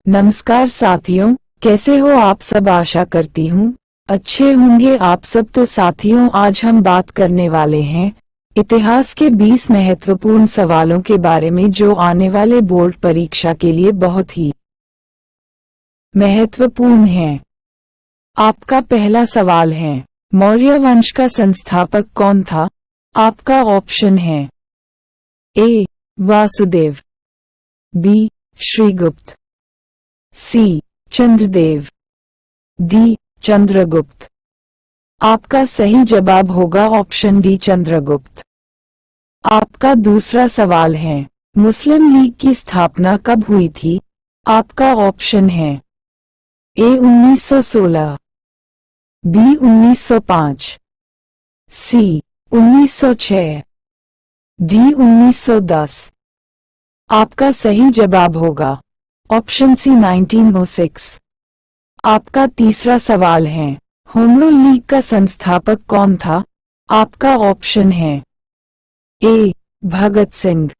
नमस्कार साथियों, कैसे हो आप सब। आशा करती हूँ अच्छे होंगे आप सब। तो साथियों, आज हम बात करने वाले हैं इतिहास के 20 महत्वपूर्ण सवालों के बारे में जो आने वाले बोर्ड परीक्षा के लिए बहुत ही महत्वपूर्ण हैं। आपका पहला सवाल है, मौर्य वंश का संस्थापक कौन था। आपका ऑप्शन है ए वासुदेव, बी श्रीगुप्त, सी चंद्रदेव, डी चंद्रगुप्त। आपका सही जवाब होगा ऑप्शन डी चंद्रगुप्त। आपका दूसरा सवाल है, मुस्लिम लीग की स्थापना कब हुई थी। आपका ऑप्शन है ए 1916, बी 1905, सी 1906, डी 1910। आपका सही जवाब होगा ऑप्शन सी 1906। आपका तीसरा सवाल है, होमरूल लीग का संस्थापक कौन था। आपका ऑप्शन है A Bhagat Singh,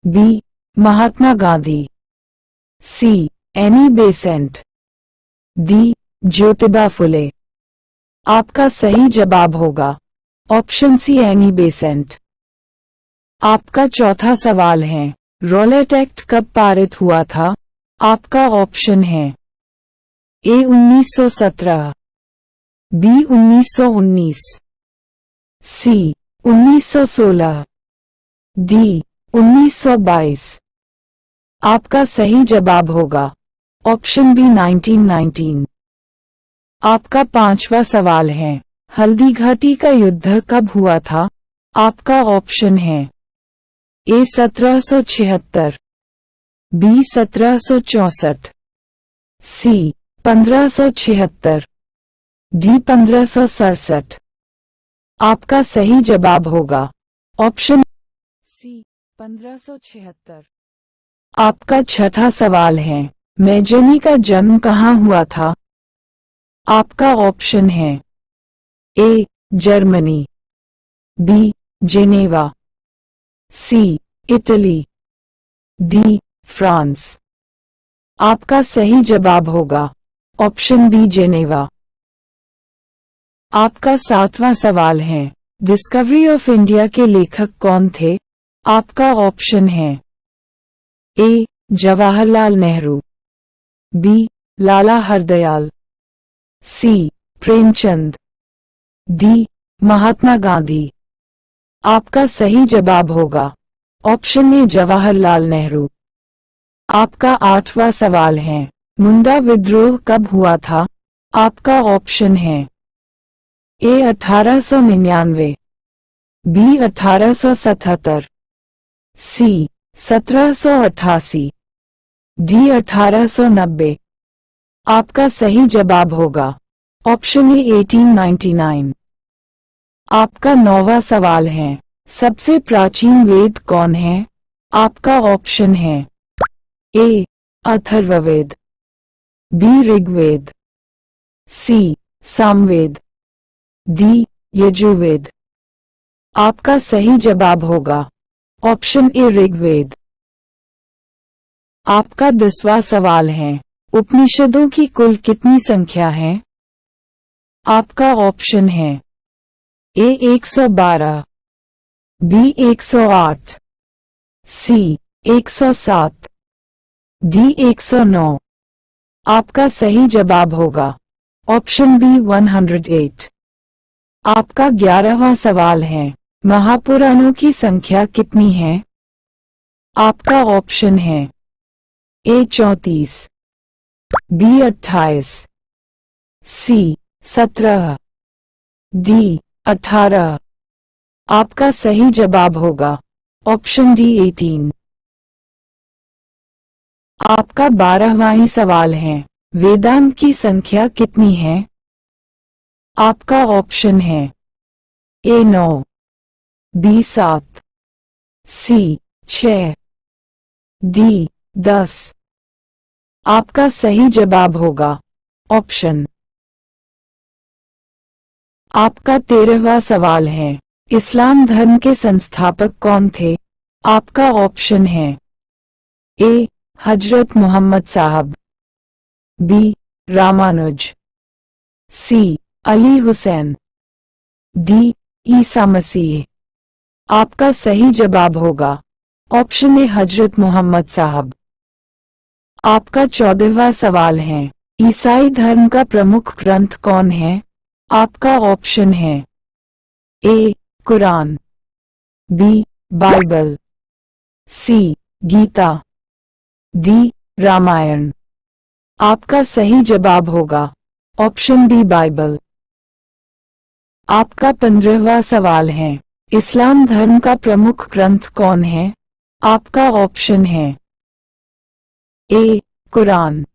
B Mahatma Gandhi, C Annie Besant, D Jyotiba Phule. आपका सही जवाब होगा ऑप्शन सी एनी बेसेंट। आपका चौथा सवाल है, रॉलेट एक्ट कब पारित हुआ था। आपका ऑप्शन है ए 1917, बी 1919, सी 1916, डी 1922। आपका सही जवाब होगा ऑप्शन बी 1919। आपका पांचवा सवाल है, हल्दी घाटी का युद्ध कब हुआ था। आपका ऑप्शन है ए 1776, बी 1764, सी 1576, डी 1567। आपका सही जवाब होगा ऑप्शन सी 1576। आपका छठा सवाल है, मैजनी का जन्म कहाँ हुआ था। आपका ऑप्शन है A Germany, B Geneva, C Italy, D France. आपका सही जवाब होगा ऑप्शन बी जेनेवा। आपका सातवां सवाल है, डिस्कवरी ऑफ इंडिया के लेखक कौन थे। आपका ऑप्शन है ए जवाहरलाल नेहरू, बी लाला हरदयाल, सी प्रेमचंद, डी महात्मा गांधी। आपका सही जवाब होगा ऑप्शन ए जवाहरलाल नेहरू। आपका आठवां सवाल है, मुंडा विद्रोह कब हुआ था। आपका ऑप्शन है ए 1899, बी 1877, सी 1788, डी 1890। आपका सही जवाब होगा ऑप्शन ए 1899। आपका नौवां सवाल है, सबसे प्राचीन वेद कौन है। आपका ऑप्शन है ए अथर्ववेद, बी ऋग्वेद, सी सामवेद, डी यजुर्वेद। आपका सही जवाब होगा ऑप्शन ए ऋग्वेद। आपका 10वां सवाल है, उपनिषदों की कुल कितनी संख्या है। आपका ऑप्शन है ए 112, बी 108, सी 107, डी 109। आपका सही जवाब होगा ऑप्शन बी 108। आपका 11वां सवाल है, महापुराणों की संख्या कितनी है। आपका ऑप्शन है ए 34, बी 28, सी 17, डी 18। आपका सही जवाब होगा ऑप्शन डी 18। आपका 12वां सवाल है, वेदांत की संख्या कितनी है। आपका ऑप्शन है ए 9, बी 7, सी 6, डी 10। आपका सही जवाब होगा ऑप्शन। आपका 13वां सवाल है, इस्लाम धर्म के संस्थापक कौन थे। आपका ऑप्शन है ए हजरत मोहम्मद साहब, बी रामानुज, सी अली हुसैन, डी ईसा मसीह। आपका सही जवाब होगा ऑप्शन ए हजरत मोहम्मद साहब। आपका 14वां सवाल है, ईसाई धर्म का प्रमुख ग्रंथ कौन है? आपका ऑप्शन है ए कुरान, बी बाइबल, सी गीता, डी रामायण। आपका सही जवाब होगा ऑप्शन बी बाइबल। आपका 15वां सवाल है, इस्लाम धर्म का प्रमुख ग्रंथ कौन है? आपका ऑप्शन है ए कुरान,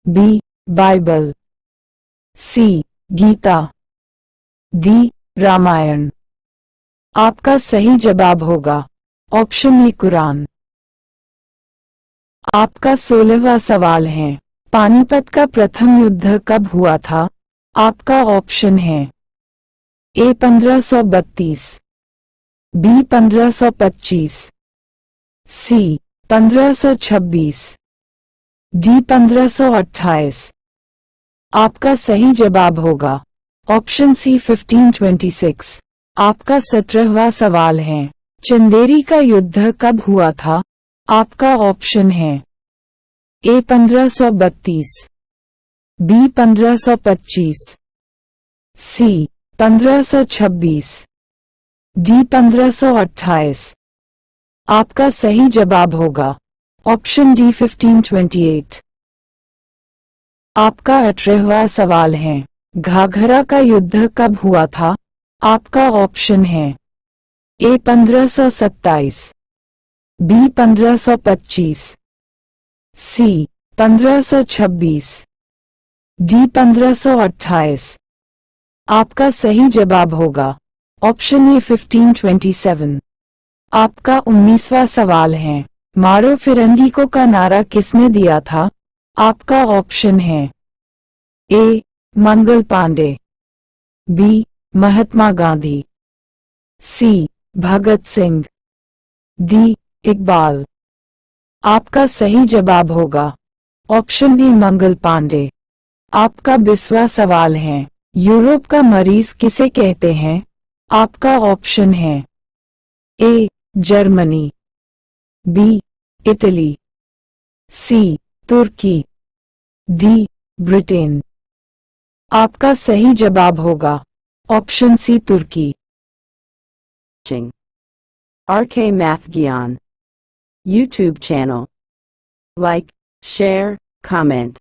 बी बाइबल, सी गीता, डी रामायण। आपका सही जवाब होगा ऑप्शन ए कुरान। आपका 16वां सवाल है, पानीपत का प्रथम युद्ध कब हुआ था? आपका ऑप्शन है ए 1532, बी 1525, सी 1526, डी 1528। आपका सही जवाब होगा ऑप्शन सी 1526। आपका 17वां सवाल है, चंदेरी का युद्ध कब हुआ था? आपका ऑप्शन है ए 1532, बी 1525, सी 1526, डी 1528। आपका सही जवाब होगा ऑप्शन डी 1528। आपका 18वां सवाल है, घाघरा का युद्ध कब हुआ था? आपका ऑप्शन है ए 1527, बी 1525, सी 1526, डी 1528। आपका सही जवाब होगा ऑप्शन ए 1527। आपका 19वां सवाल है, मारो फिरंगी को का नारा किसने दिया था? आपका ऑप्शन है ए मंगल पांडे, बी महात्मा गांधी, सी भगत सिंह, डी इकबाल। आपका सही जवाब होगा ऑप्शन ए मंगल पांडे। आपका 20वां सवाल है, यूरोप का मरीज किसे कहते हैं? आपका ऑप्शन है A Germany, B Italy, C Turki, D Britain. आपका सही जवाब होगा ऑप्शन सी तुर्की। RK Math Gyan YouTube channel. Like, share, comment.